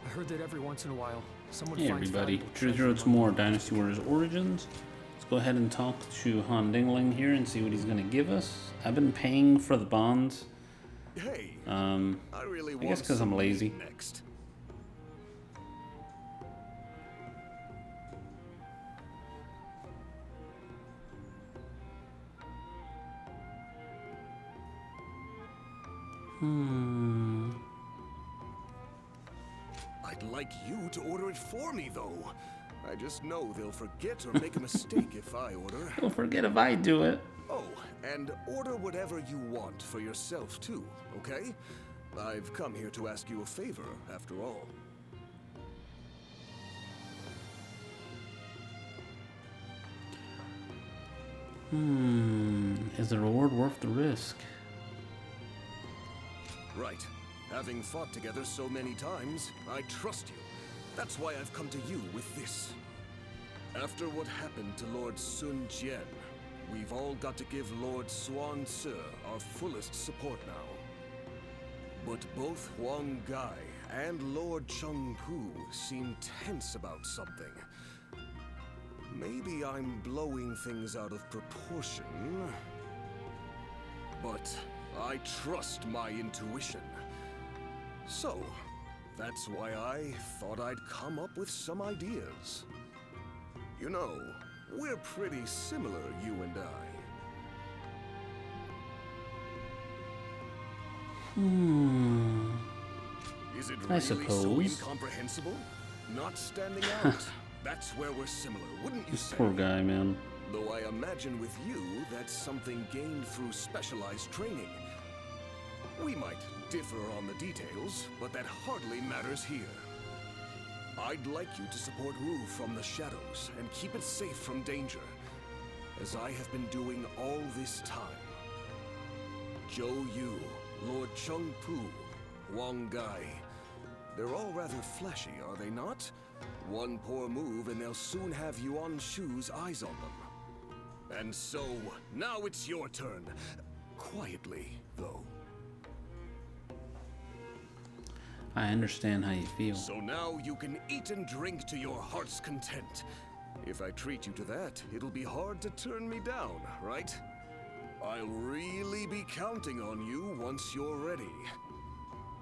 I heard that every once in a while, someone Hey finds everybody, valuable Jerz treasure here, it's among the more ruins. Dynasty Warriors Origins. Let's go ahead and talk to Han Dingling here and see what he's going to give us. I've been paying for the bonds. Hey, I really I want guess because I'm some lazy. meat next. I'd like you to order it for me, though. I just know they'll forget or make a mistake if I order. Don't forget if I do it. Oh, and order whatever you want for yourself, too, okay? I've come here to ask you a favor, after all. Is the reward worth the risk? Right. Having fought together so many times, I trust you. That's why I've come to you with this. After what happened to Lord Sun Jian, we've all got to give Lord Xuan Ce our fullest support now. But both Huang Gai and Lord Cheng Pu seem tense about something. Maybe I'm blowing things out of proportion, but I trust my intuition. So, that's why I thought I'd come up with some ideas. You know, we're pretty similar, you and I. Is it I really so suppose. incomprehensible? Not standing out. That's where we're similar, wouldn't you This say? poor guy, man. Though I imagine with you, that's something gained through specialized training. We might differ on the details, but that hardly matters here. I'd like you to support Wu from the shadows and keep it safe from danger, as I have been doing all this time. Zhou Yu, Lord Cheng Pu, Wang Gai. They're all rather flashy, are they not? One poor move and they'll soon have Yuan Shu's eyes on them. And so, now it's your turn. Quietly, though. I understand how you feel. So now you can eat and drink to your heart's content. If I treat you to that, it'll be hard to turn me down, right? I'll really be counting on you once you're ready.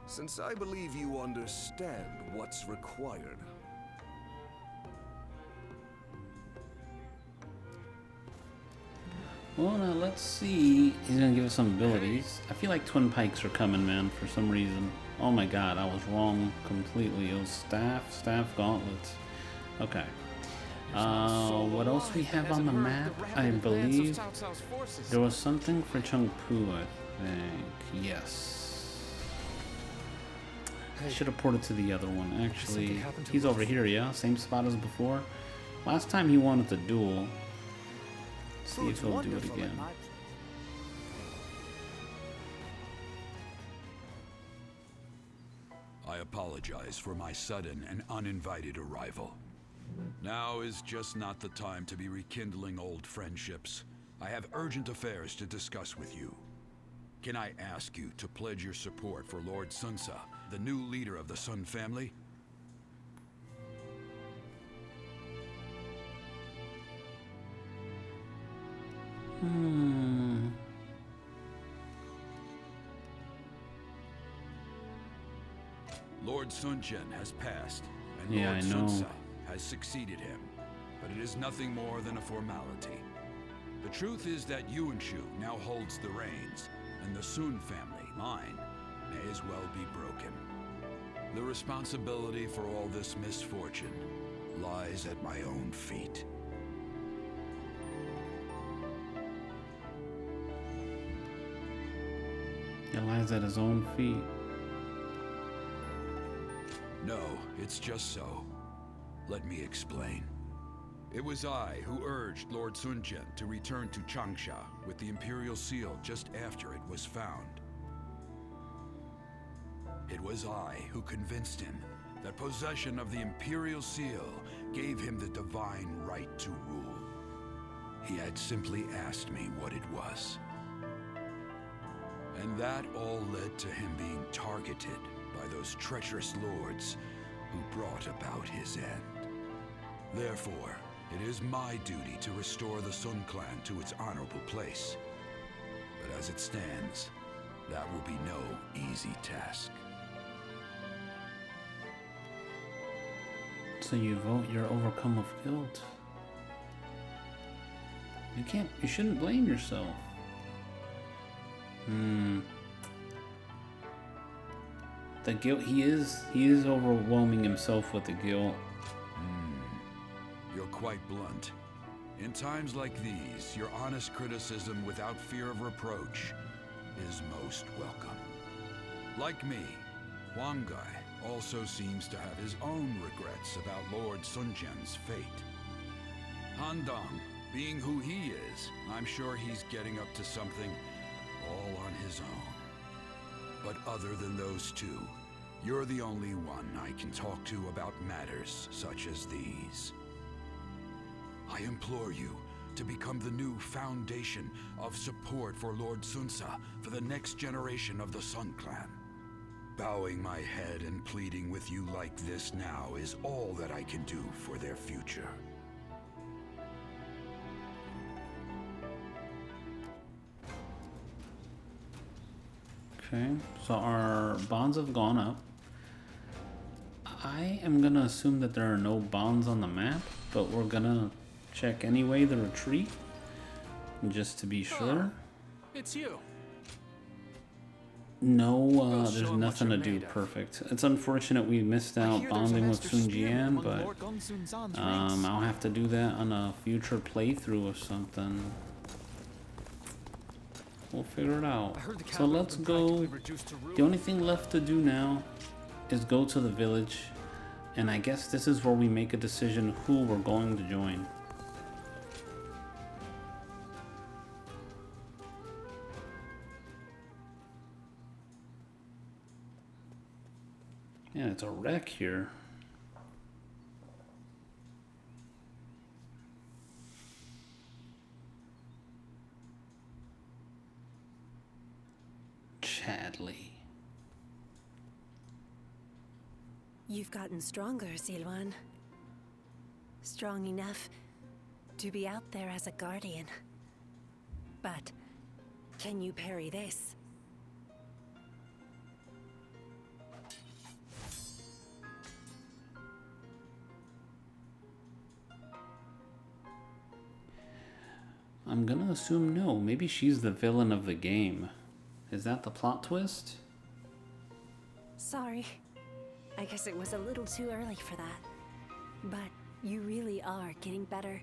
Since I believe you understand what's required. Well, now let's see. He's gonna give us some abilities. I feel like Twin Pikes are coming, man, for some reason. Oh my god, I was wrong completely. It was staff gauntlets. Okay. What else we have on the map? I believe there was something for Cheng Pu, I think. Yes. I should have ported to the other one, actually. He's over here, yeah? Same spot as before. Last time he wanted the duel. See if he'll do it again. I apologize for my sudden and uninvited arrival. Now is just not the time to be rekindling old friendships. I have urgent affairs to discuss with you. Can I ask you to pledge your support for Lord Sun Ce, the new leader of the Sun family? Lord Sun Jian has passed, and Yeah, Lord I Sun know. Ce has succeeded him. But it is nothing more than a formality. The truth is that Yuan Shu now holds the reins, and the Sun family, mine, may as well be broken. The responsibility for all this misfortune lies at my own feet. He lies at his own feet. No, it's just so. Let me explain. It was I who urged Lord Sun Jian to return to Changsha with the Imperial Seal just after it was found. It was I who convinced him that possession of the Imperial Seal gave him the divine right to rule. He had simply asked me what it was. And that all led to him being targeted by those treacherous lords who brought about his end. Therefore, it is my duty to restore the Sun clan to its honorable place. But as it stands, that will be no easy task. So you vote you're overcome with guilt. You shouldn't blame yourself. The guilt, he is overwhelming himself with the guilt. You're quite blunt. In times like these, your honest criticism without fear of reproach is most welcome. Like me, Huang Gai also seems to have his own regrets about Lord Sun Jian's fate. Han Dong, being who he is, I'm sure he's getting up to something all on his own. But other than those two, you're the only one I can talk to about matters such as these. I implore you to become the new foundation of support for Lord Sunsa for the next generation of the Sun Clan. Bowing my head and pleading with you like this now is all that I can do for their future. Okay, so our bonds have gone up. I am gonna assume that there are no bonds on the map, but we're gonna check anyway the retreat, just to be sure. It's you. No, Show there's 'em what nothing to you're do made of. perfect. It's unfortunate we missed I out hear there's a bonding with master Sun spirit Jian, among but Lord Gongsun Zan's ranks. I'll have to do that on a future playthrough or something. We'll figure it out. I heard the So capital let's has been go. practically reduced to ruin. The only thing left to do now is go to the village, and I guess this is where we make a decision who we're going to join. Yeah, it's a wreck here. Chadley. You've gotten stronger, Zilwan. Strong enough to be out there as a guardian. But can you parry this? I'm gonna assume no. Maybe she's the villain of the game. Is that the plot twist? Sorry. I guess it was a little too early for that. But you really are getting better.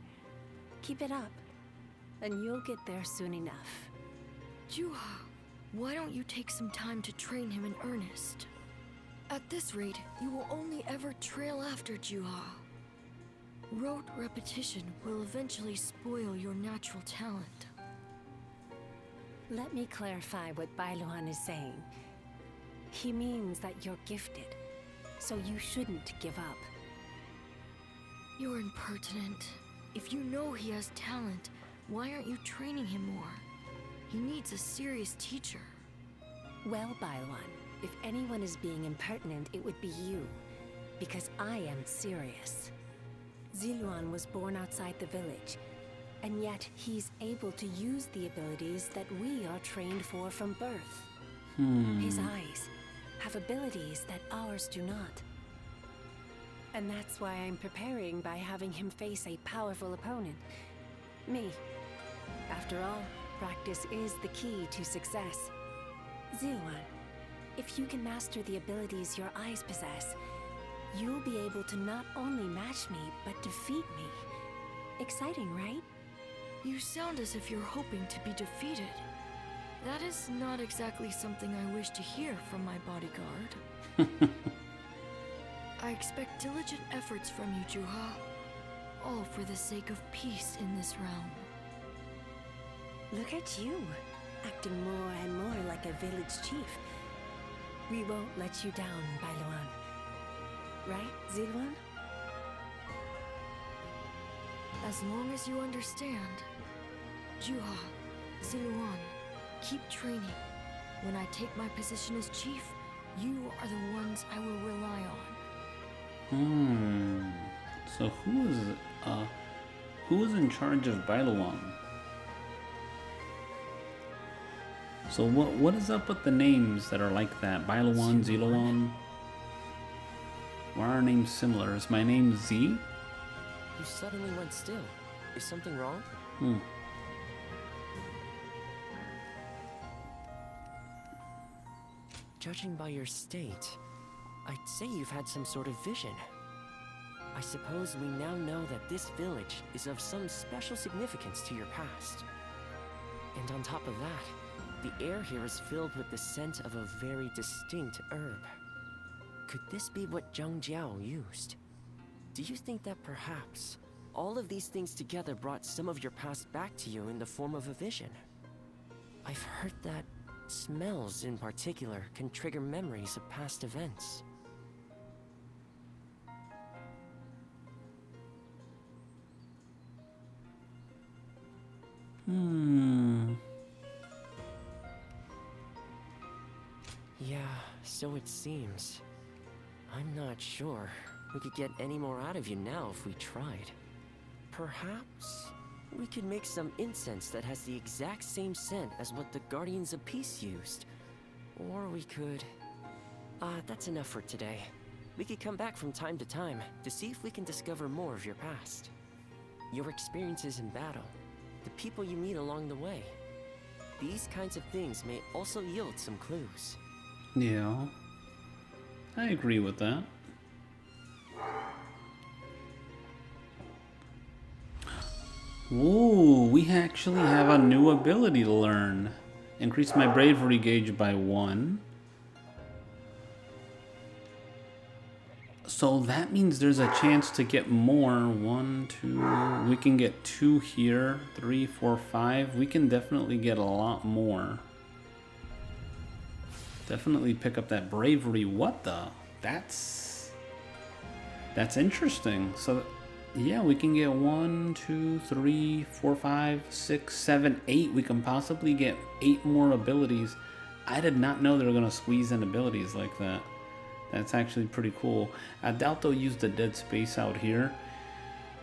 Keep it up, and you'll get there soon enough. Juha, why don't you take some time to train him in earnest? At this rate, you will only ever trail after Juha. Rote repetition will eventually spoil your natural talent. Let me clarify what Bailuan is saying. He means that you're gifted, so you shouldn't give up. You're impertinent. If you know he has talent, why aren't you training him more? He needs a serious teacher. Well, Bailuan, if anyone is being impertinent, it would be you. Because I am serious. Ziluan was born outside the village, and yet he's able to use the abilities that we are trained for from birth. His eyes have abilities that ours do not. And that's why I'm preparing by having him face a powerful opponent. Me. After all, practice is the key to success. Ziluan, if you can master the abilities your eyes possess, you'll be able to not only match me, but defeat me. Exciting, right? You sound as if you're hoping to be defeated. That is not exactly something I wish to hear from my bodyguard. I expect diligent efforts from you, Juha. All for the sake of peace in this realm. Look at you, acting more and more like a village chief. We won't let you down, Bailuan. Right, Ziluan? As long as you understand. Juha, Ziluan, keep training. When I take my position as chief, you are the ones I will rely on. So who is in charge of Bailuan? So what is up with the names that are like that? Bailuan, Ziluan? Why are our names similar? Is my name Z? You suddenly went still. Is something wrong? Judging by your state, I'd say you've had some sort of vision. I suppose we now know that this village is of some special significance to your past. And on top of that, the air here is filled with the scent of a very distinct herb. Could this be what Zhang Jiao used? Do you think that perhaps all of these things together brought some of your past back to you in the form of a vision? I've heard that smells in particular can trigger memories of past events. Yeah, so it seems. I'm not sure we could get any more out of you now if we tried. Perhaps we could make some incense that has the exact same scent as what the Guardians of Peace used. Or we could... that's enough for today. We could come back from time to time to see if we can discover more of your past. Your experiences in battle, the people you meet along the way. These kinds of things may also yield some clues. Yeah, I agree with that. Whoa, we actually have a new ability to learn. Increase my bravery gauge by 1. So that means there's a chance to get more. 1, 2, we can get 2 here. 3, 4, 5. We can definitely get a lot more. Definitely pick up that bravery. What the? That's interesting. So yeah, we can get 1, 2, 3, 4, 5, 6, 7, 8. We can possibly get 8 more abilities. I did not know they were gonna squeeze in abilities like that. That's actually pretty cool. I doubt they'll use the dead space out here.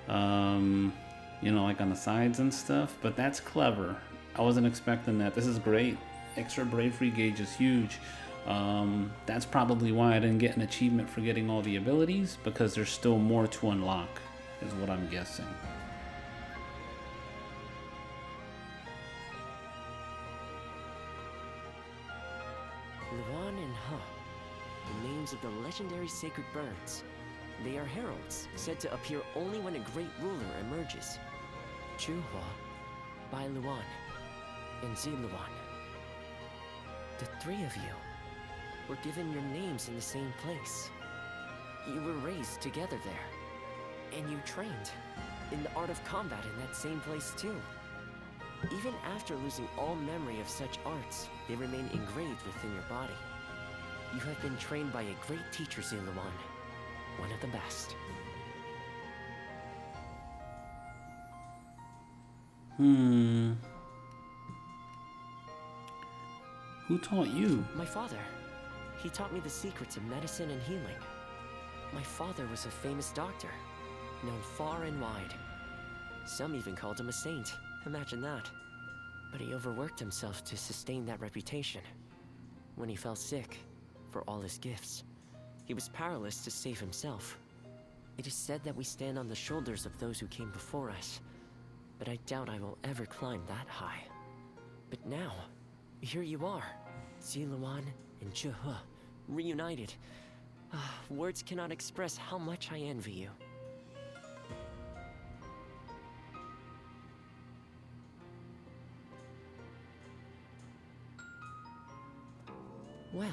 You know, like on the sides and stuff, but that's clever. I wasn't expecting that. This is great. Extra bravery gauge is huge. That's probably why I didn't get an achievement for getting all the abilities, because there's still more to unlock, is what I'm guessing. Luan and He, the names of the legendary sacred birds. They are heralds, said to appear only when a great ruler emerges. Chuhua, Bai Luan, and Ziluan. The 3 of you were given your names in the same place. You were raised together there, and you trained in the art of combat in that same place too. Even after losing all memory of such arts, they remain engraved within your body. You have been trained by a great teacher, Ziluan, one of the best. Who taught you? My father. He taught me the secrets of medicine and healing. My father was a famous doctor, known far and wide. Some even called him a saint. Imagine that. But he overworked himself to sustain that reputation. When he fell sick, for all his gifts, he was powerless to save himself. It is said that we stand on the shoulders of those who came before us, but I doubt I will ever climb that high. But now, here you are, Ziluan and Zhehe, reunited. Words cannot express how much I envy you. Well...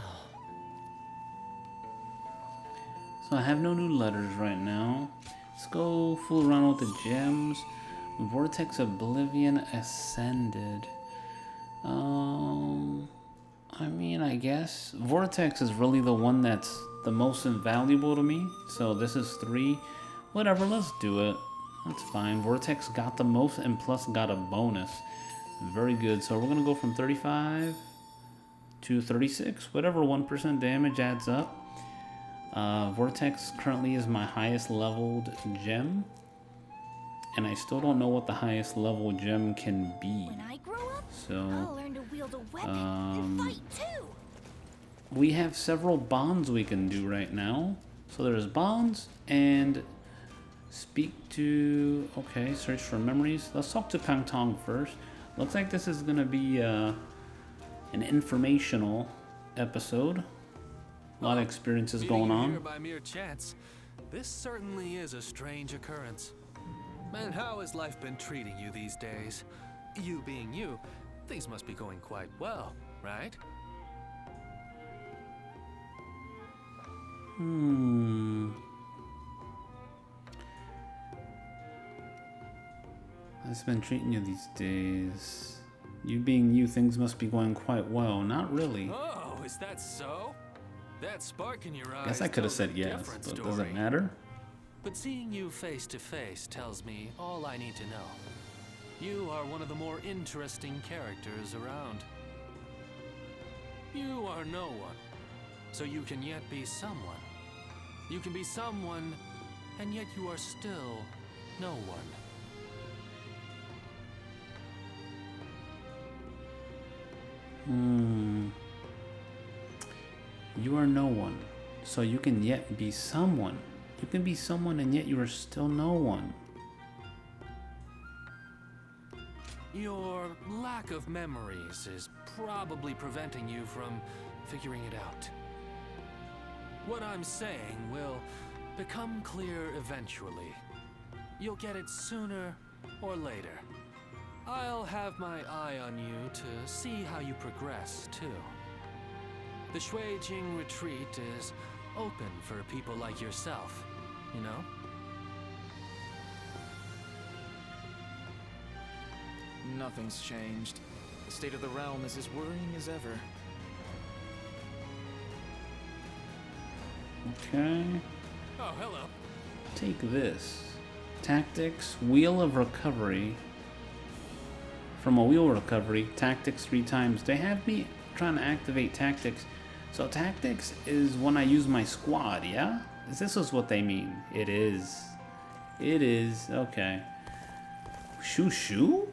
So I have no new letters right now. Let's go fool around with the gems. Vortex Oblivion Ascended. I mean, I guess Vortex is really the one that's the most invaluable to me. So this is 3. Whatever, let's do it. That's fine. Vortex got the most and plus got a bonus. Very good. So we're gonna go from 35 to 36. Whatever 1% damage adds up. Vortex currently is my highest leveled gem. And I still don't know what the highest level gem can be. When I grow up, So, I'll learn to wield a weapon and fight too. we have several bonds we can do right now. So there's bonds and speak to... Okay, search for memories. Let's talk to Pang Tong first. Looks like this is going to be an informational episode. A lot of experiences going Meeting you here on. by mere chance. This certainly is a strange occurrence. Man, how has life been treating you these days? You being you, things must be going quite well, right? How's it been treating you these days? You being you, things must be going quite well. Not really. Oh, is that so? That spark in your eyes. Guess I could have tells said a yes, different but story. does it matter? But seeing you face to face tells me all I need to know. You are one of the more interesting characters around. You are no one, so you can yet be someone. You can be someone, and yet you are still no one. You are no one, so you can yet be someone. You can be someone and yet you are still no one. Your lack of memories is probably preventing you from figuring it out. What I'm saying will become clear eventually. You'll get it sooner or later. I'll have my eye on you to see how you progress, too. The Shuijing retreat is open for people like yourself, you know? Nothing's changed. The state of the realm is as worrying as ever. Okay. Oh, hello. Take this. Tactics, Wheel of Recovery. From a Wheel Recovery, Tactics 3 times. They have me trying to activate Tactics. So Tactics is when I use my squad, yeah? This is what they mean. It is. It is. Okay. Shoo shoo?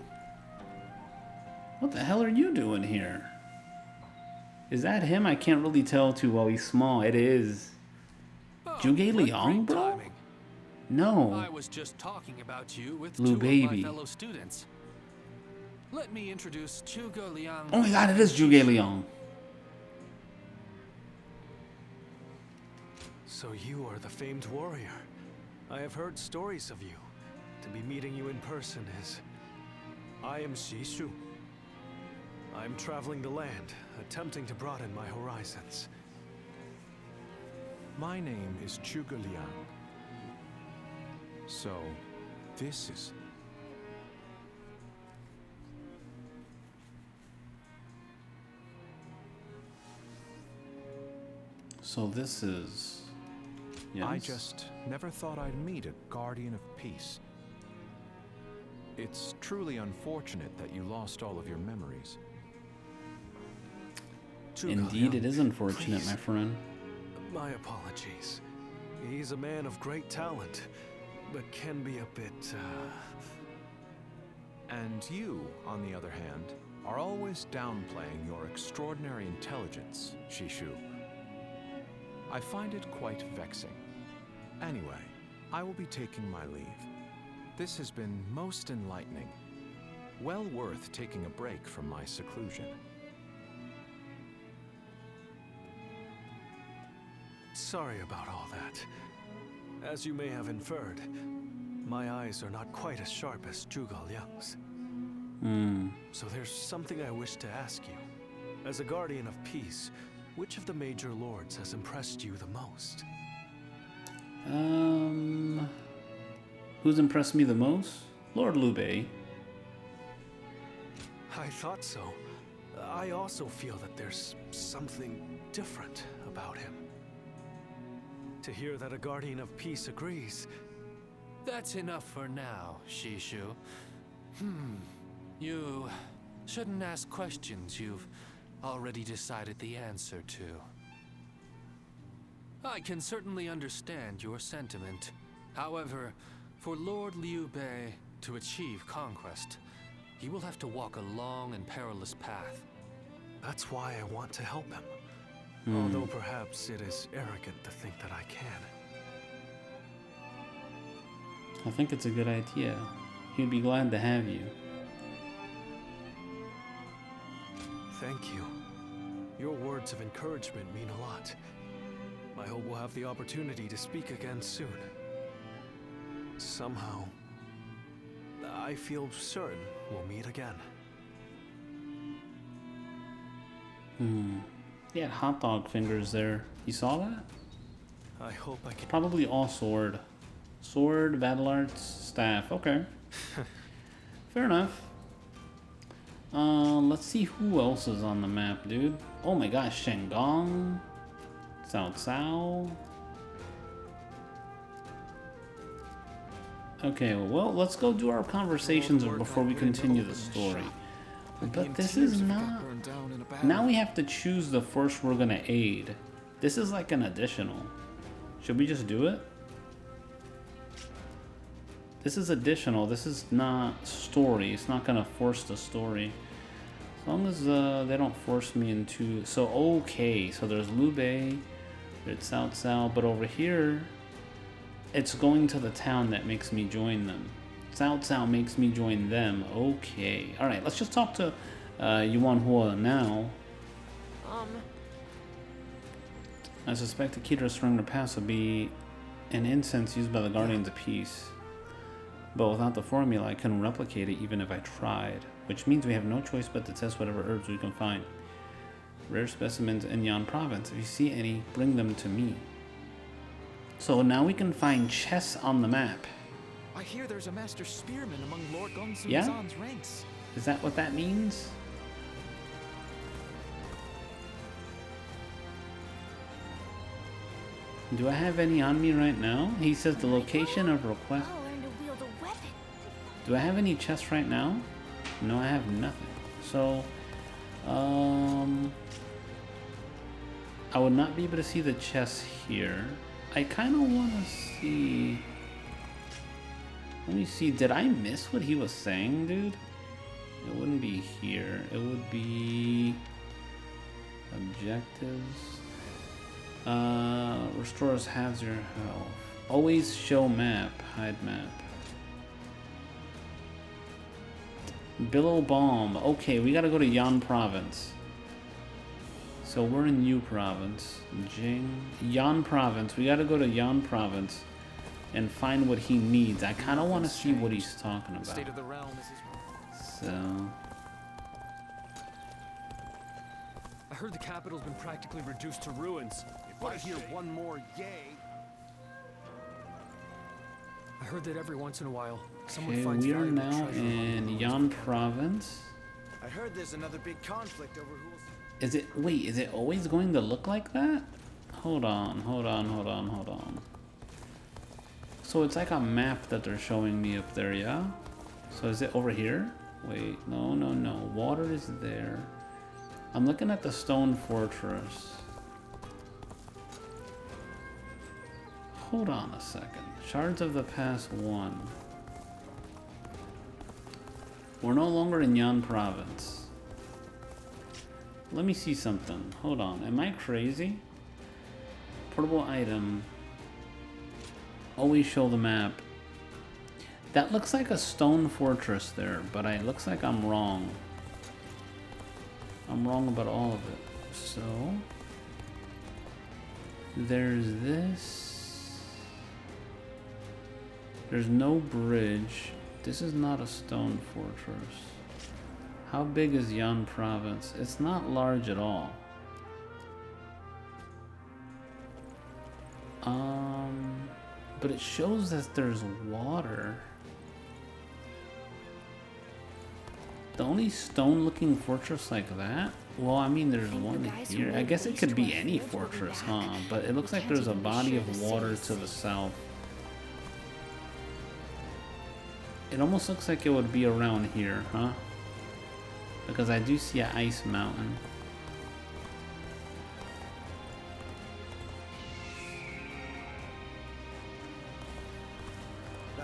What the hell are you doing here? Is that him? I can't really tell too well. He's small. It is. Oh, Zhuge what Liang, great bro? timing. No. I was just talking about you with Blue two baby. of my fellow students. Let me introduce Zhuge Liang. Oh my god, it is Zhuge Liang. So you are the famed warrior. I have heard stories of you. To be meeting you in person is... I am Shishu. I am traveling the land, attempting to broaden my horizons. My name is Zhuge Liang. So, this is... So this is... Yes? I just never thought I'd meet a guardian of peace. It's truly unfortunate that you lost all of your memories. Indeed, it is unfortunate, please. my friend. My apologies. He's a man of great talent, but can be a bit, And you, on the other hand, are always downplaying your extraordinary intelligence, Shishu. I find it quite vexing. Anyway, I will be taking my leave. This has been most enlightening. Well worth taking a break from my seclusion. Sorry about all that. As you may have inferred, my eyes are not quite as sharp as Zhuge Liang's. So there's something I wish to ask you. As a guardian of peace, which of the major lords has impressed you the most? Who's impressed me the most? Lord Liu Bei. I thought so. I also feel that there's something different about him. To hear that a guardian of peace agrees... That's enough for now, Shishu. You shouldn't ask questions you've already decided the answer to. I can certainly understand your sentiment. However, for Lord Liu Bei to achieve conquest, he will have to walk a long and perilous path. That's why I want to help him. Although perhaps it is arrogant to think that I can. I think it's a good idea. He'd be glad to have you. Thank you. Your words of encouragement mean a lot. I hope we'll have the opportunity to speak again soon. Somehow, I feel certain we'll meet again. He had hot dog fingers there. You saw that? I hope I can... Probably all sword. Sword, battle arts, staff. Okay. Fair enough. Let's see who else is on the map, dude. Oh my gosh, Shenggong. Cao Cao. Okay, well, let's go do our conversations before we continue the story. But this is not... Now we have to choose the force we're gonna aid. This is like an additional. Should we just do it? This is additional. This is not story. It's not gonna force the story. As long as they don't force me into... So, okay. So there's Liu Bei. There's Cao Cao. But over here, it's going to the town that makes me join them. Cao Cao makes me join them. Okay. Alright, let's just talk to Yuan Hua now. I suspect the key to restoring the past would be an incense used by the Guardians of Peace. But without the formula, I couldn't replicate it even if I tried. Which means we have no choice but to test whatever herbs we can find. Rare specimens in Yan province. If you see any, bring them to me. So now we can find chests on the map. I hear there's a master spearman among Lord Gongsun-zan's ranks. Is that what that means? Do I have any on me right now? He says the location of request. I'll learn to wield a weapon. Do I have any chests right now? No, I have nothing. So, I would not be able to see the chests here. I kind of want to see... Let me see. Did I miss what he was saying, dude? It wouldn't be here. It would be... Objectives. Restores halves your health. Always show map. Hide map. Billow Balm. Okay, we gotta go to Yan province. So we're in Yu province. Yan province. We gotta go to Yan province and find what he needs. I kind of want to see what he's talking about. State of the realm is his... So... I heard the capital's been practically reduced to ruins. If I hear one more yay... I heard that every once in a while, someone Okay, finds we are valuable now treasure in Yan province. I heard there's another big conflict over who's... Is it... Wait, is it always going to look like that? Hold on. So it's like a map that they're showing me up there, yeah? So is it over here? Wait, no. Water is there. I'm looking at the stone fortress. Hold on a second. Shards of the Past 1. We're no longer in Yan province. Let me see something. Hold on. Am I crazy? Portable item. Always show the map. That looks like a stone fortress there, but it looks like I'm wrong. I'm wrong about all of it. So, there's this. There's no bridge. This is not a stone fortress. How big is Yan province? It's not large at all. But it shows that there's water. The only stone-looking fortress like that? Well, I mean, there's one here. I guess it could be any fortress, huh? But it looks like there's a body of water to the south. It almost looks like it would be around here, huh? Because I do see an ice mountain.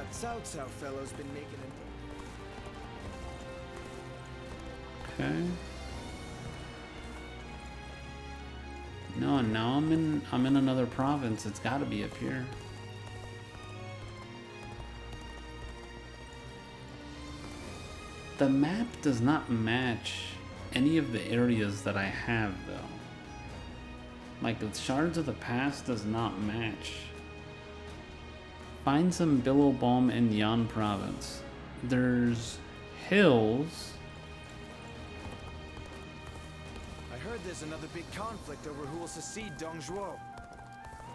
That Cao Cao fellow's been making an... Okay. No, now I'm in another province. It's got to be up here. The map does not match any of the areas that I have, though. Like, the Shards of the Past does not match. Find some billow balm in Yan province. There's hills. I heard there's another big conflict over who will succeed Dong Zhuo.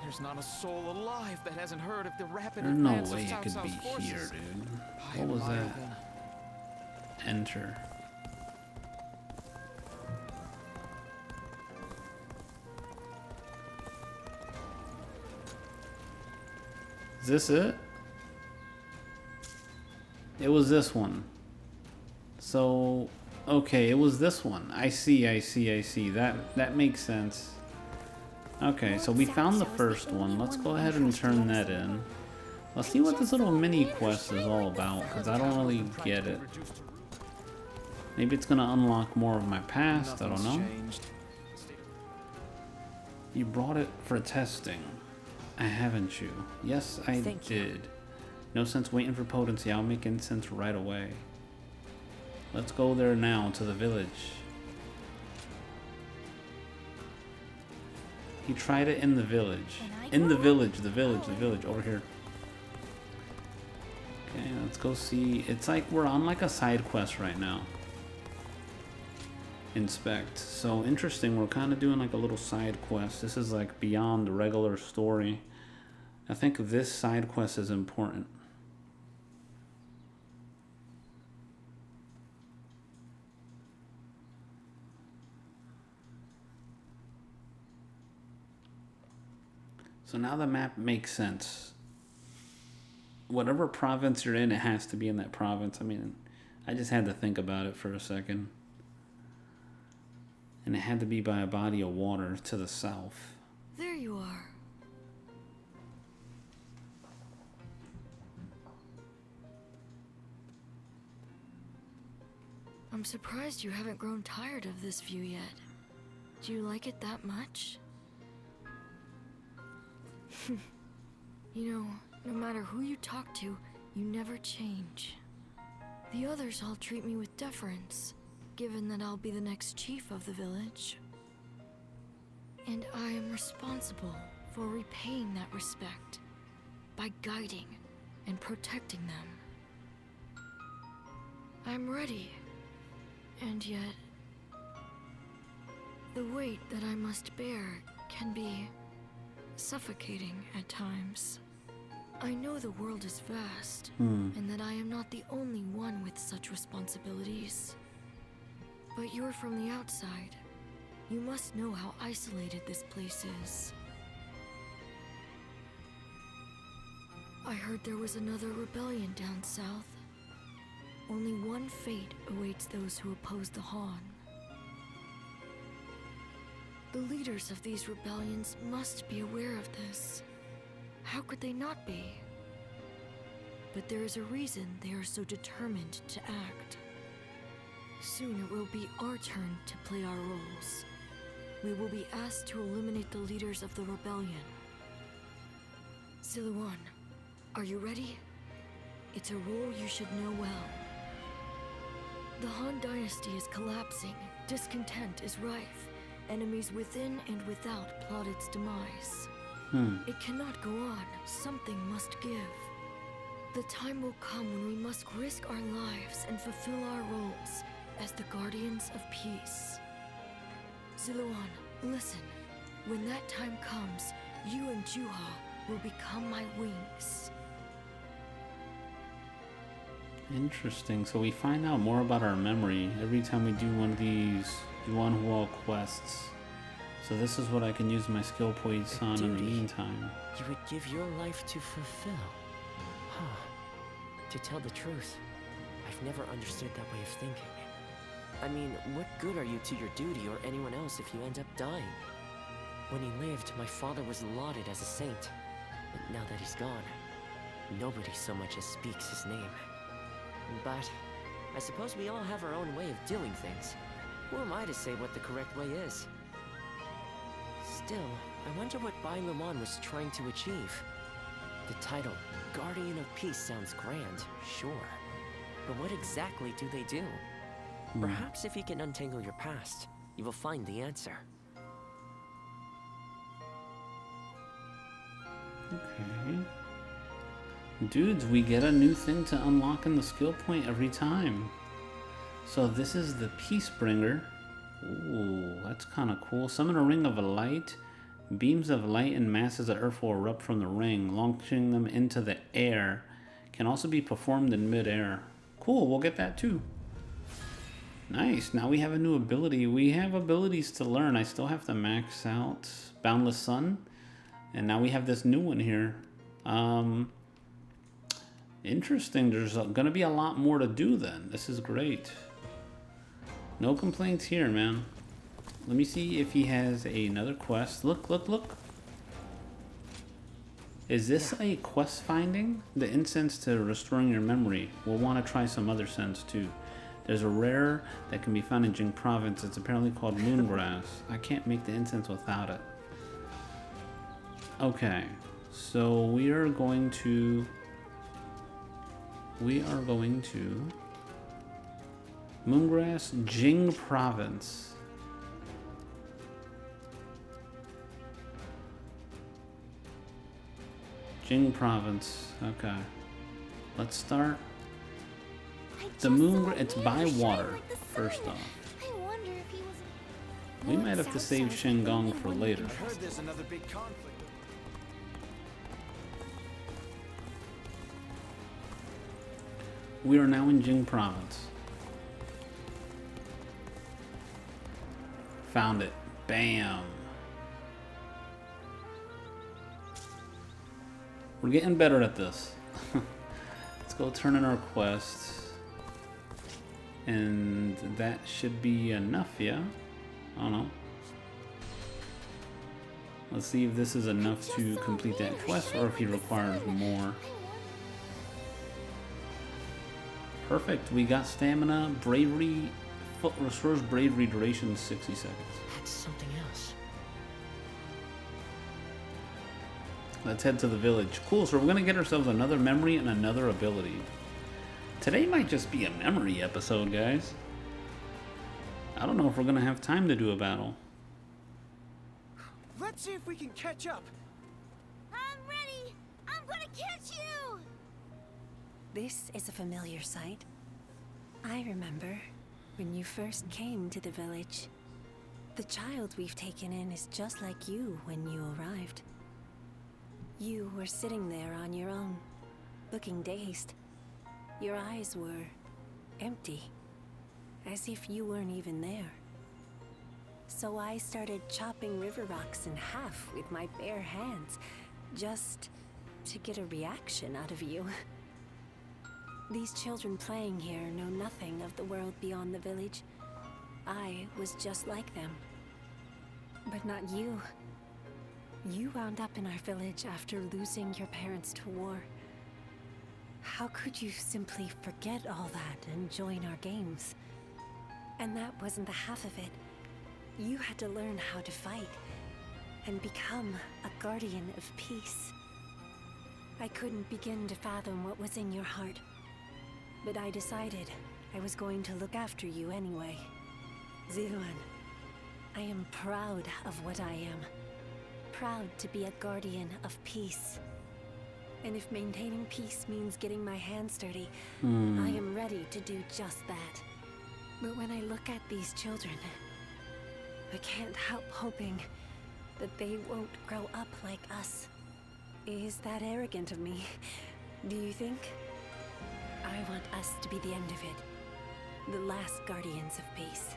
There's not a soul alive that hasn't heard of the rapid There's no advance way of it Cao could Cao's be forces. here, dude. I What was admire that? them. Enter. Is this it? It was this one. So, okay, it was this one. I see. That makes sense. Okay, so we found the first one. Let's go ahead and turn that in. Let's see what this little mini quest is all about, because I don't really get it. Maybe it's gonna unlock more of my past, I don't know. You brought it for testing. Haven't you? Yes, I did. No sense waiting for potency. I'll make incense right away. Let's go there now, to the village. He tried it in the village. In the village, the village, over here. Okay, let's go see. It's like we're on like a side quest right now. Inspect. So interesting, we're kind of doing like a little side quest. This is like beyond the regular story. I think this side quest is important. So now the map makes sense. Whatever province you're in, it has to be in that province. I mean, I just had to think about it for a second. And it had to be by a body of water to the south. There you are. I'm surprised you haven't grown tired of this view yet. Do you like it that much? You know, no matter who you talk to, you never change. The others all treat me with deference, given that I'll be the next chief of the village. And I am responsible for repaying that respect by guiding and protecting them. I'm ready, and yet the weight that I must bear can be suffocating at times. I know the world is vast, and that I am not the only one with such responsibilities. But you're from the outside. You must know how isolated this place is. I heard there was another rebellion down south. Only one fate awaits those who oppose the Han. The leaders of these rebellions must be aware of this. How could they not be? But there is a reason they are so determined to act. Soon it will be our turn to play our roles. We will be asked to eliminate the leaders of the rebellion. Siluan, are you ready? It's a role you should know well. The Han Dynasty is collapsing. Discontent is rife. Enemies within and without plot its demise. It cannot go on. Something must give. The time will come when we must risk our lives and fulfill our roles as the guardians of peace. Siluan, listen. When that time comes, you and Juha will become my wings. Interesting. So we find out more about our memory every time we do one of these Yuan Huo quests. So this is what I can use my skill points on in the meantime. You would give your life to fulfill. Huh. To tell the truth, I've never understood that way of thinking. I mean, what good are you to your duty or anyone else if you end up dying? When he lived, my father was lauded as a saint. But now that he's gone, Nobody so much as speaks his name. But I suppose we all have our own way of doing things. Who am I to say what the correct way is? Still, I wonder what Bai Luman was trying to achieve. The title, Guardian of Peace, sounds grand, sure. But what exactly do they do? Perhaps if you can untangle your past, you will find the answer. Okay. Dudes, we get a new thing to unlock in the skill point every time. So this is the Peacebringer. Ooh, that's kind of cool. Summon a ring of light. Beams of light and masses of earth will erupt from the ring, launching them into the air. Can also be performed in mid-air. Cool, we'll get that too. Nice, now we have a new ability. We have abilities to learn. I still have to max out Boundless Sun. And now we have this new one here. Interesting. There's going to be a lot more to do then. This is great. No complaints here, man. Let me see if he has another quest. Look, look, look. Is this a quest finding? The incense to restoring your memory. We'll want to try some other scents too. There's a rare that can be found in Jing Province. It's apparently called moongrass. I can't make the incense without it. Okay, so we are going to Moongrass, Jing Province. Jing Province. Okay, let's start. The moongrass. It's by water. First off, we might have to save Shenggong for later. I heard there's another big conflict. We are now in Jing Province. Found it. Bam. We're getting better at this. Let's go turn in our quest. And that should be enough, yeah? I don't know. Let's see if this is enough to complete that quest or if he requires more. Perfect. We got stamina, bravery, restores bravery duration 60 seconds. That's something else. Let's head to the village. Cool, so we're going to get ourselves another memory and another ability. Today might just be a memory episode, guys. I don't know if we're going to have time to do a battle. Let's see if we can catch up. I'm ready. I'm gonna catch you. This is a familiar sight. I remember when you first came to the village. The child we've taken in is just like you when you arrived. You were sitting there on your own, looking dazed. Your eyes were empty, as if you weren't even there. So I started chopping river rocks in half with my bare hands, just to get a reaction out of you. These children playing here know nothing of the world beyond the village. I was just like them. But not you. You wound up in our village after losing your parents to war. How could you simply forget all that and join our games? And that wasn't the half of it. You had to learn how to fight and become a guardian of peace. I couldn't begin to fathom what was in your heart, but I decided I was going to look after you anyway. Ziluan, I am proud of what I am. Proud to be a guardian of peace. And if maintaining peace means getting my hands dirty, I am ready to do just that. But when I look at these children, I can't help hoping that they won't grow up like us. Is that arrogant of me? Do you think? I want us to be the end of it. The last guardians of peace.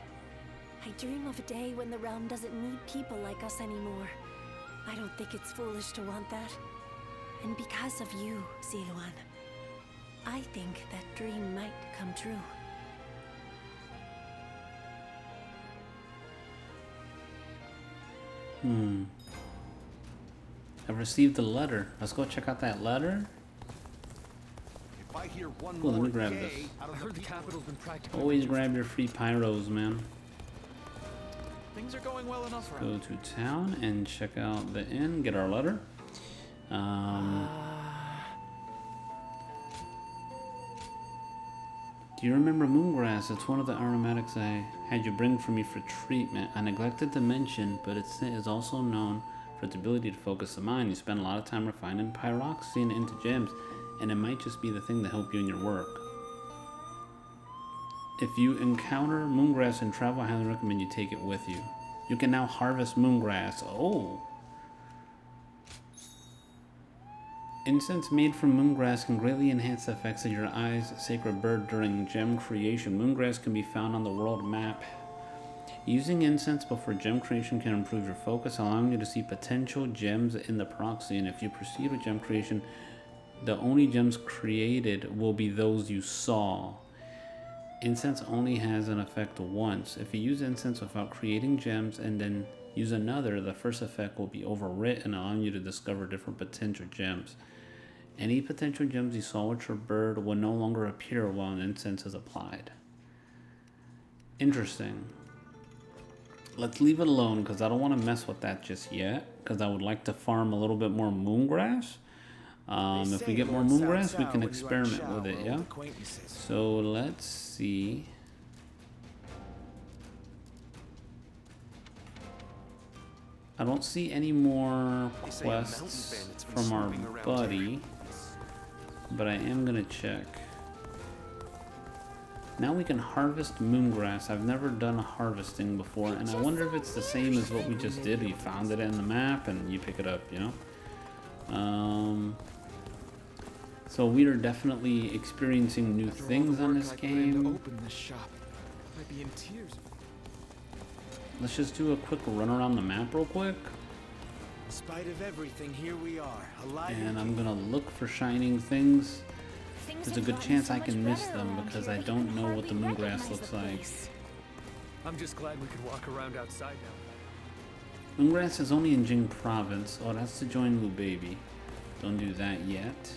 I dream of a day when the realm doesn't need people like us anymore. I don't think it's foolish to want that. And because of you, Ziluan, I think that dream might come true. I've received a letter. Let's go check out that letter. If I hear one Cool, let more me grab yay this. out of I the heard the people- capital's been practically Always reduced. grab your free pyros, man. Things are going well enough Go around. to town and check out the inn, get our letter. Do you remember moongrass? It's one of the aromatics I had you bring for me for treatment. I neglected to mention, but it is also known for its ability to focus the mind. You spend a lot of time refining pyroxene into gems, and it might just be the thing to help you in your work. If you encounter moongrass in travel, I highly recommend you take it with you. You can now harvest moongrass. Oh. Incense made from moongrass can greatly enhance the effects of your eyes, sacred bird, during gem creation. Moongrass can be found on the world map. Using incense before gem creation can improve your focus, allowing you to see potential gems in the proxy. And if you proceed with gem creation, the only gems created will be those you saw. Incense only has an effect once. If you use incense without creating gems and then use another, the first effect will be overwritten, allowing you to discover different potential gems. Any potential gems you saw with your bird will no longer appear while an incense is applied. Interesting. Let's leave it alone because I don't want to mess with that just yet, because I would like to farm a little bit more moongrass. If we get more moongrass, we can experiment with it, yeah? So let's see. I don't see any more quests from our buddy, but I am gonna check. Now we can harvest moongrass. I've never done a harvesting before, and I wonder if it's the same as what we just did. You found it in the map and you pick it up, you know? So we are definitely experiencing new things on this game. Open this shop. I'd be in tears. Let's just do a quick run around the map real quick. In spite of everything, here we are, alive. And I'm gonna look for shining things. There's a good chance I can miss them because I don't know what the moongrass looks like. I'm just glad we could walk around outside now. Moongrass is only in Jing province. Oh, that's to join Lu Baby. Don't do that yet.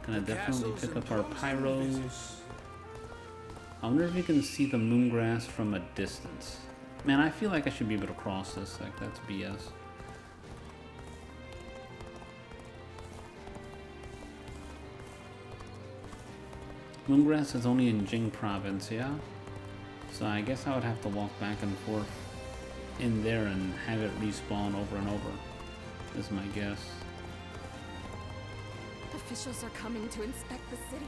Gonna definitely pick up our pyros. I wonder if you can see the moongrass from a distance. Man, I feel like I should be able to cross this. Like, that's BS. Moongrass is only in Jing province, yeah? So I guess I would have to walk back and forth in there and have it respawn over and over, is my guess. Officials are coming to inspect the city.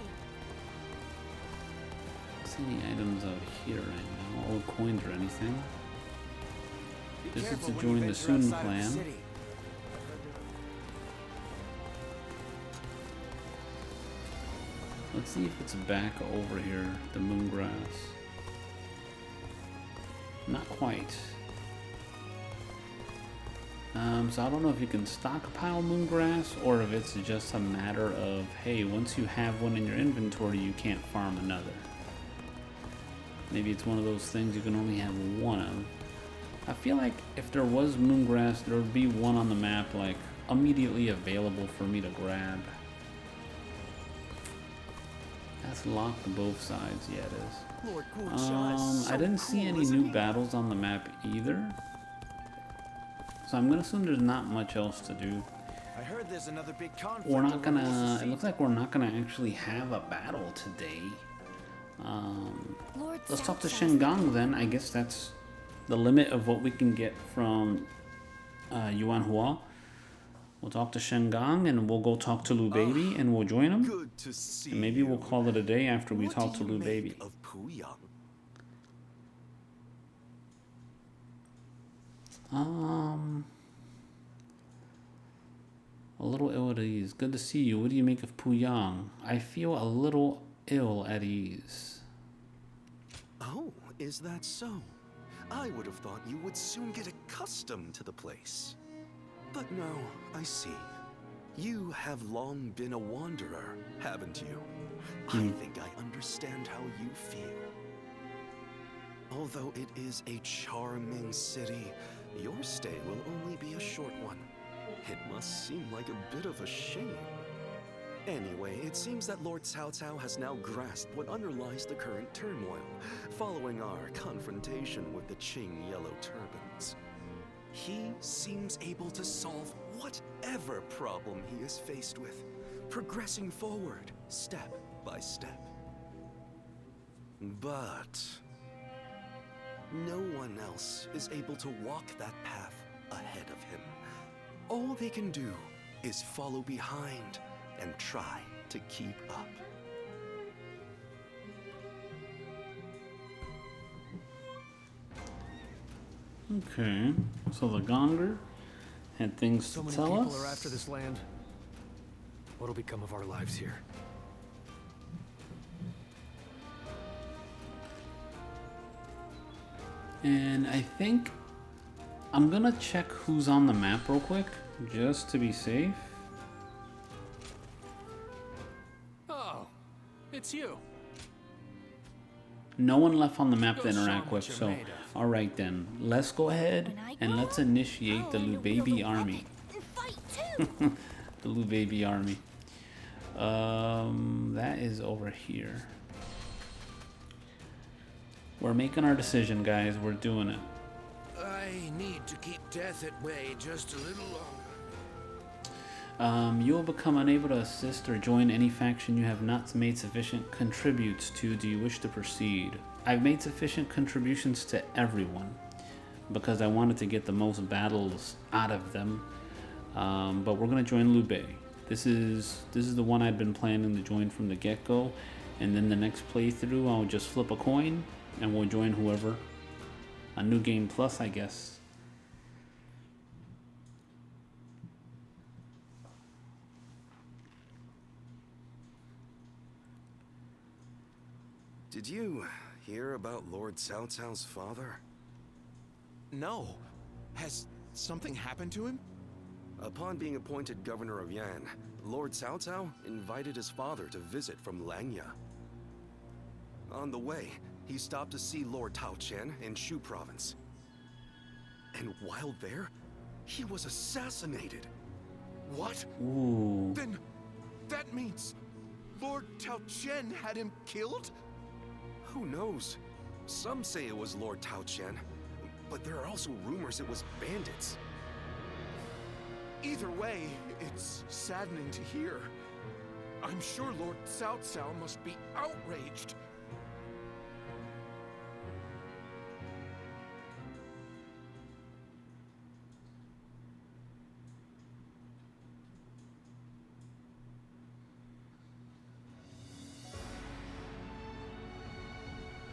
See any items out here right now? Old coins or anything? This is to join the Sun clan. Let's see if it's back over here, the moongrass. Not quite. So I don't know if you can stockpile moongrass or if it's just a matter of, hey, once you have one in your inventory, you can't farm another. Maybe it's one of those things you can only have one of. I feel like if there was moongrass, there would be one on the map, like, immediately available for me to grab. That's locked to both sides. Yeah, it is. I didn't see any new battles on the map either. So I'm gonna assume there's not much else to do. I heard there's another big conflict. We're not gonna, it looks like we're not gonna actually have a battle today. Let's talk to Shengang then. I guess that's the limit of what we can get from Yuan Hua. We'll talk to Shengang and we'll go talk to Lu Baby and we'll join him. Good to see And maybe we'll call it a day after we talk to Lu Baby. Of Puyang? A little ill at ease. Good to see you. What do you make of Puyang? I feel a little ill at ease. Oh, is that so? I would have thought you would soon get accustomed to the place. But no, I see. You have long been a wanderer, haven't you? I think I understand how you feel. Although it is a charming city, your stay will only be a short one. It must seem like a bit of a shame. Anyway, it seems that Lord Cao Cao has now grasped what underlies the current turmoil, following our confrontation with the Qing Yellow Turbans. He seems able to solve whatever problem he is faced with, progressing forward, step by step. But no one else is able to walk that path ahead of him. All they can do is follow behind and try to keep up. Okay, so the Gonger had things So to many tell people us. are after this land. What'll become of our lives here? And I think I'm gonna check who's on the map real quick, just to be safe. Oh, it's you. No one left on the map to Go show 'em interact what with, you're so made of. alright then. Let's go ahead and let's initiate the Lu Baby army. The Lu Baby army. That is over here. We're making our decision, guys. We're doing it. I need to keep death at bay just a little longer. You will become unable to assist or join any faction you have not made sufficient contributes to. Do you wish to proceed? I've made sufficient contributions to everyone because I wanted to get the most battles out of them. But we're gonna join Liu Bei. This is the one I'd been planning to join from the get-go, and then the next playthrough I'll just flip a coin and we'll join whoever. A new game plus, I guess. Did you hear about Lord Cao Cao's father? No. Has something happened to him? Upon being appointed governor of Yan, Lord Cao Cao invited his father to visit from Langya. On the way, he stopped to see Lord Tao Qian in Shu province. And while there, he was assassinated. What? Ooh. Then that means Lord Tao Qian had him killed? Who knows? Some say it was Lord Tao Qian, but there are also rumors it was bandits. Either way, it's saddening to hear. I'm sure Lord Cao Cao must be outraged.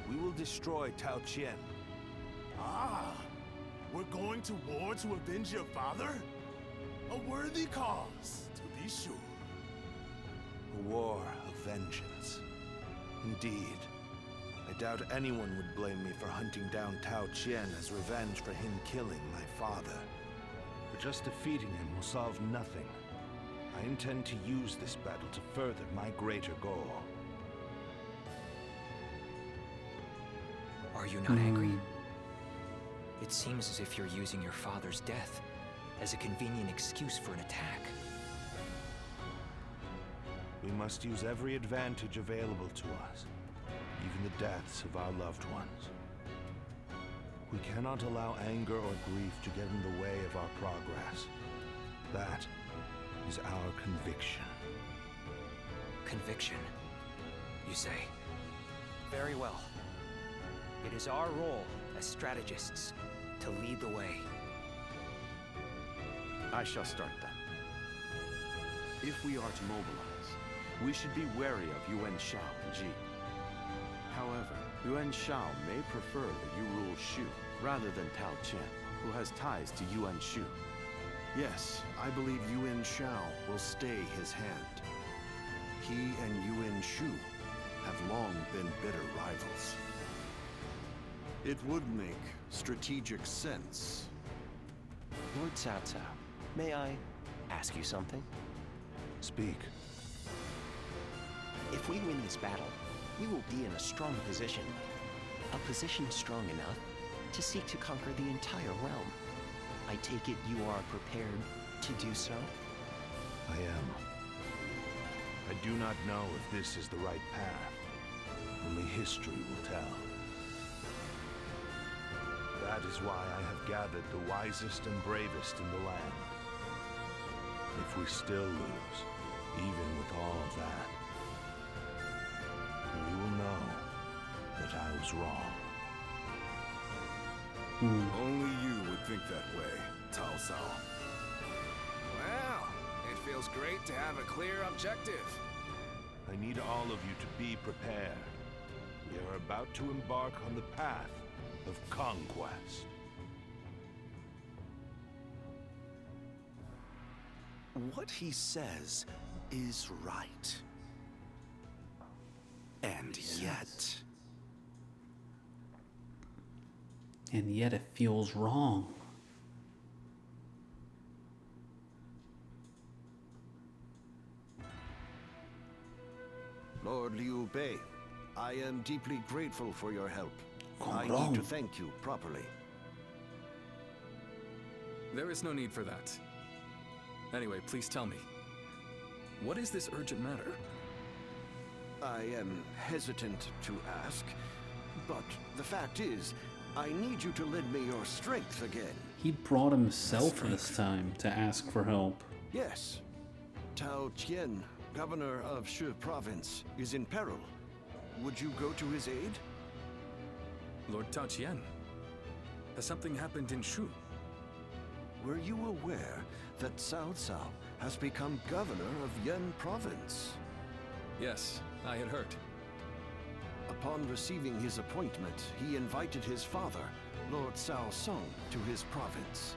We will destroy Tao Qian. Ah, we're going to war to avenge your father? A worthy cause, to be sure. A war of vengeance. Indeed. I doubt anyone would blame me for hunting down Tao Qian as revenge for him killing my father. But just defeating him will solve nothing. I intend to use this battle to further my greater goal. Are you not angry? It seems as if you're using your father's death as a convenient excuse for an attack. We must use every advantage available to us, even the deaths of our loved ones. We cannot allow anger or grief to get in the way of our progress. That is our conviction. Conviction, you say? Very well. It is our role as strategists to lead the way. I shall start then. If we are to mobilize, we should be wary of Yuan Shao and Ji. However, Yuan Shao may prefer that you rule Shu rather than Tao Qian, who has ties to Yuan Shu. Yes, I believe Yuan Shao will stay his hand. He and Yuan Shu have long been bitter rivals. It would make strategic sense. Lord Cao Cao, may I ask you something? Speak. If we win this battle, we will be in a strong position. A position strong enough to seek to conquer the entire realm. I take it you are prepared to do so? I am. I do not know if this is the right path. Only history will tell. That is why I have gathered the wisest and bravest in the land. If we still lose, even with all of that, we will know that I was wrong. Only you would think that way, Cao Cao. Well, it feels great to have a clear objective. I need all of you to be prepared. We are about to embark on the path of conquest. What he says is right. And yet... And yet it feels wrong. Lord Liu Bei, I am deeply grateful for your help. I wrong? need to thank you properly. There is no need for that. Anyway, please tell me. What is this urgent matter? I am hesitant to ask, but the fact is, I need you to lend me your strength again. He brought himself this time to ask for help. Yes. Tao Qian, governor of Shu province, is in peril. Would you go to his aid? Lord Tao Qian. Has something happened in Shu? Were you aware that Cao Cao has become governor of Yan province? Yes, I had heard. Upon receiving his appointment, he invited his father, Lord Cao Song, to his province.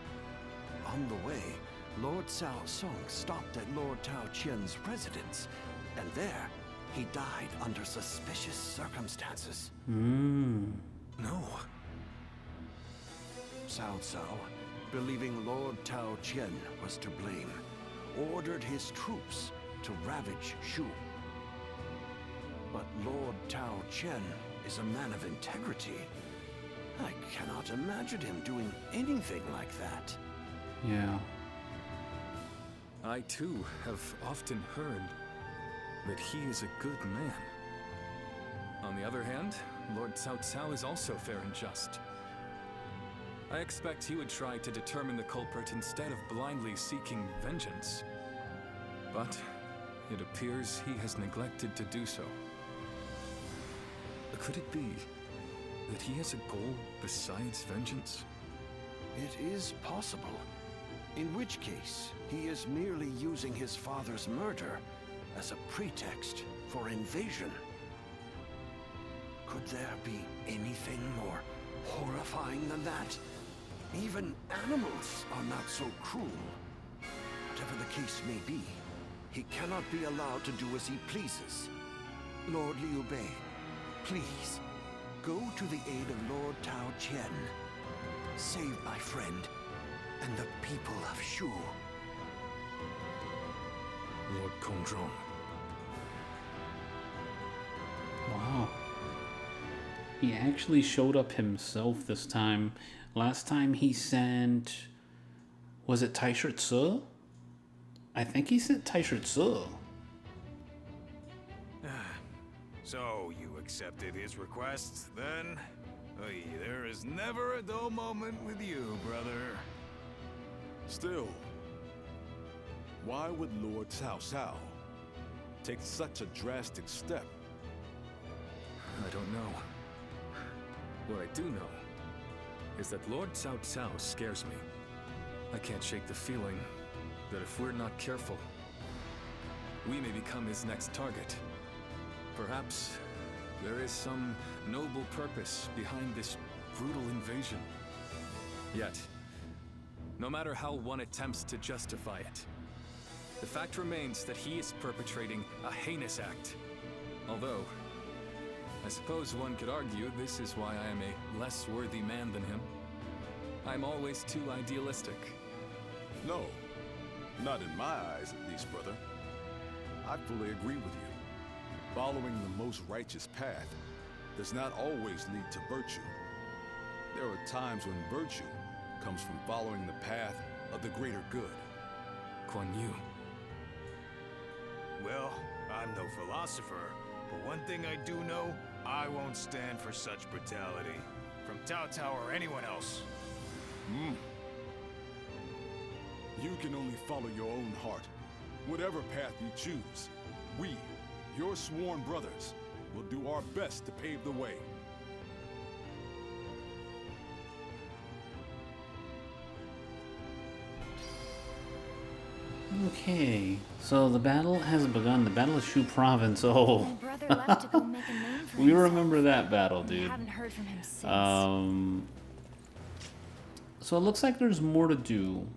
On the way, Lord Cao Song stopped at Lord Tao Qian's residence, and there, he died under suspicious circumstances. No. Cao Cao, believing Lord Tao Qian was to blame, ordered his troops to ravage Shu. But Lord Tao Qian is a man of integrity. I cannot imagine him doing anything like that. Yeah. I too have often heard that he is a good man. On the other hand, Lord Cao Cao is also fair and just. I expect he would try to determine the culprit instead of blindly seeking vengeance. But it appears he has neglected to do so. Could it be that he has a goal besides vengeance? It is possible. In which case, he is merely using his father's murder as a pretext for invasion. Could there be anything more horrifying than that? Even animals are not so cruel. Whatever the case may be, he cannot be allowed to do as he pleases. Lord Liu Bei, please, go to the aid of Lord Tao Qian. Save my friend and the people of Shu. Lord Kongzhong. Wow. He actually showed up himself this time. Last time he sent... Was it Taishu Tzu? I think he sent Taishu Tzu. So, you accepted his request, then? Oy, there is never a dull moment with you, brother. Still, why would Lord Cao Cao take such a drastic step? I don't know. What I do know is that Lord Cao Cao scares me. I can't shake the feeling that if we're not careful, we may become his next target. Perhaps there is some noble purpose behind this brutal invasion. Yet, no matter how one attempts to justify it, the fact remains that he is perpetrating a heinous act. Although, I suppose one could argue this is why I am a less worthy man than him. I'm always too idealistic. No, not in my eyes at least, brother. I fully agree with you. Following the most righteous path does not always lead to virtue. There are times when virtue comes from following the path of the greater good. Guan Yu. Well, I'm no philosopher, but one thing I do know, I won't stand for such brutality. From Cao Cao or anyone else. You can only follow your own heart. Whatever path you choose, we, your sworn brothers, will do our best to pave the way. Okay, so the battle has begun. The Battle of Shu Province. Oh, My brother left to go make a name for we remember that battle, I dude. haven't heard from him since. So it looks like there's more to do.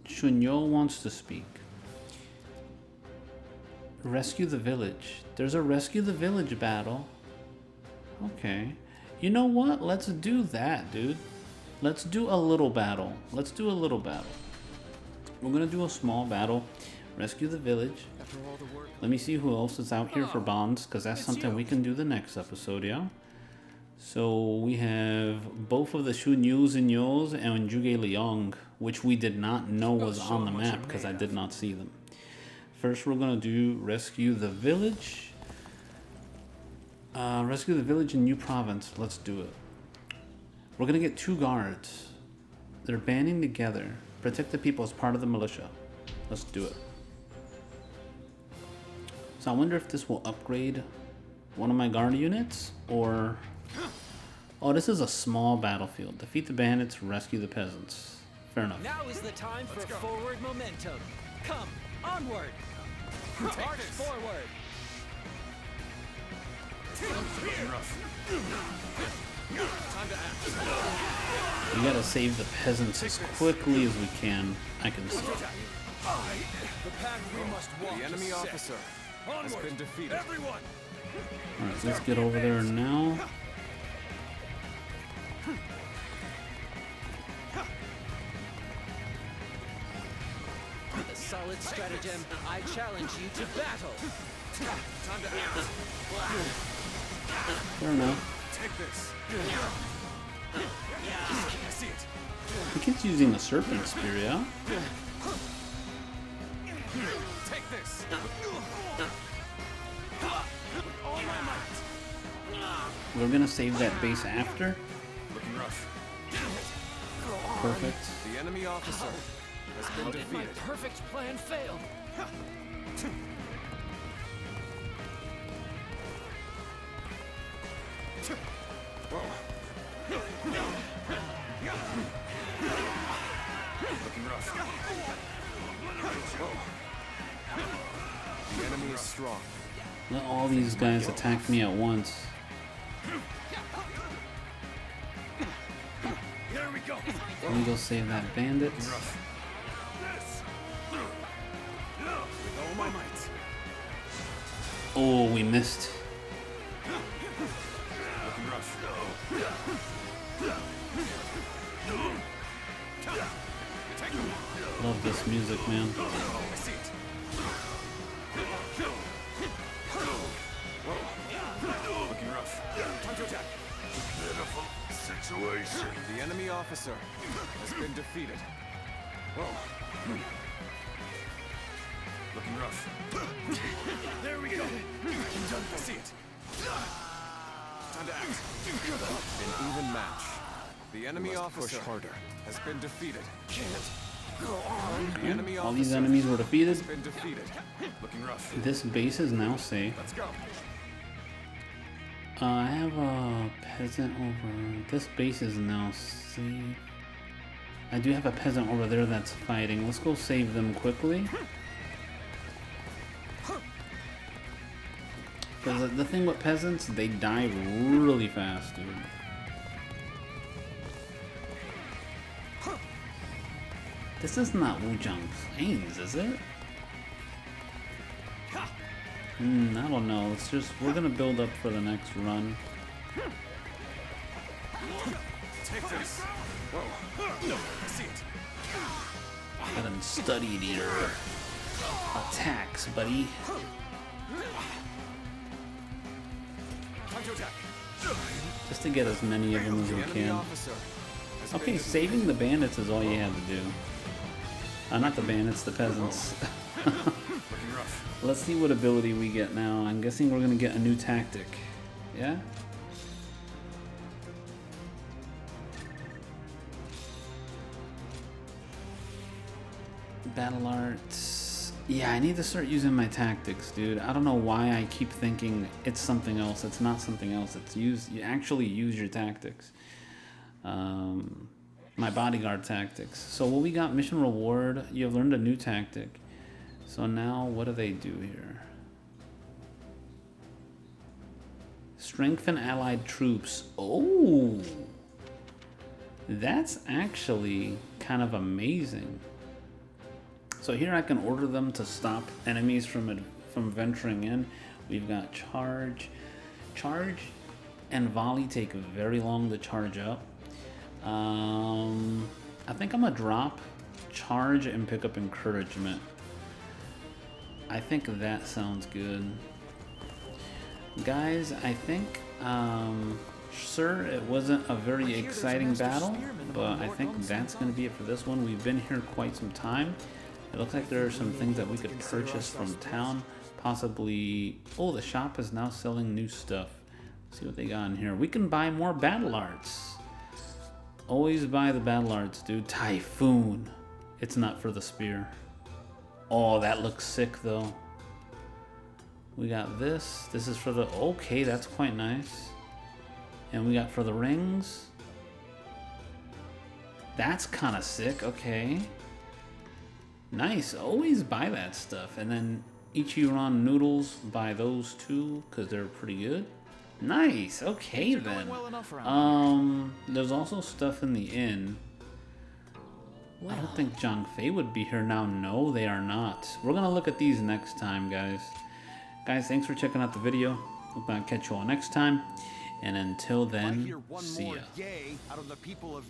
Shunyo wants to speak. Rescue the village. There's a rescue the village battle. Okay. You know what? Let's do that, dude. Let's do a little battle. Let's do a little battle. We're gonna do a small battle. Rescue the village. Let me see who else is out here for bonds, because that's something we can do the next episode, yeah? So we have both of the Shunyus and Yos and Zhuge Liang, which we did not know was on the map because I did not see them. First we're gonna do rescue the village. Rescue the village in New Province. Let's do it. We're gonna get 2 guards. They're banding together. Protect the people as part of the militia. Let's do it. So I wonder if this will upgrade one of my guard units, or... Oh, this is a small battlefield. Defeat the bandits, rescue the peasants. Fair enough. Now is the time for forward momentum. Come, onward! March forward! Time to act. We gotta save the peasants as quickly as we can. I can see. The path we must walk. The enemy officer has been defeated. Everyone! Alright, let's get over there now. With a solid stratagem, I challenge you to battle. Time to act. Fair enough. Take this. I see it. He keeps using the serpent spear, yeah? Take this. With all my might. We're gonna save that base after. Looking rough. Perfect. The enemy officer has been How did my defeated. perfect plan fail? Looking rough. The enemy is strong. Let all these guys attack me at once. Here we go. Let me go save that bandit. With all my might. Oh, we missed. Looking rough. Love this music, man. I see it. Looking rough. Time to attack. Pitiful situation. The enemy officer has been defeated. Looking rough. There we go. I see it. Time to act. An even match. The enemy officer has been defeated. The enemy All these officer enemies were defeated. has been defeated. Looking rough. This base is now safe. Let's go. I have a peasant over. This base is now safe. I do have a peasant over there that's fighting. Let's go save them quickly. Because the thing with peasants, they die really fast, dude. This is not Wuzhang Plains, is it? I don't know. It's just, we're gonna build up for the next run. Take this. Whoa. I see it. I haven't studied your attacks, buddy. Time to attack. Just to get as many of them as we can. Okay, saving the bandits is all you had to do. Not the bandits, the peasants. Looking rough. Let's see what ability we get now. I'm guessing we're gonna get a new tactic. Yeah? Battle arts. Yeah, I need to start using my tactics, dude. I don't know why I keep thinking it's something else. It's not something else. It's you actually use your tactics. My bodyguard tactics. So what we got, mission reward. You have learned a new tactic. So now what do they do here? Strengthen allied troops. Oh, that's actually kind of amazing. So here I can order them to stop enemies from venturing in. We've got charge. Charge and volley take very long to charge up. I think I'm gonna drop charge and pick up encouragement. I think that sounds good. Guys, I think, sir, it wasn't a very exciting battle, but I think that's gonna be it for this one. We've been here quite some time. It looks like there are some things that we could purchase from town, possibly. Oh, the shop is now selling new stuff. Let's see what they got in here. We can buy more battle arts. Always buy the battle arts, dude. Typhoon. It's not for the spear. Oh, that looks sick though. We got this. This is for the. Okay, that's quite nice. And we got for the rings. That's kind of sick. Okay. Nice. Always buy that stuff. And then Ichiran noodles, buy those too because they're pretty good. Nice. Okay then. There's also stuff in the inn. I don't think Zhang Fei would be here now. No, they are not. We're gonna look at these next time, guys. Guys, thanks for checking out the video. Hope I'll catch you all next time. And until then, see ya. Out of the people of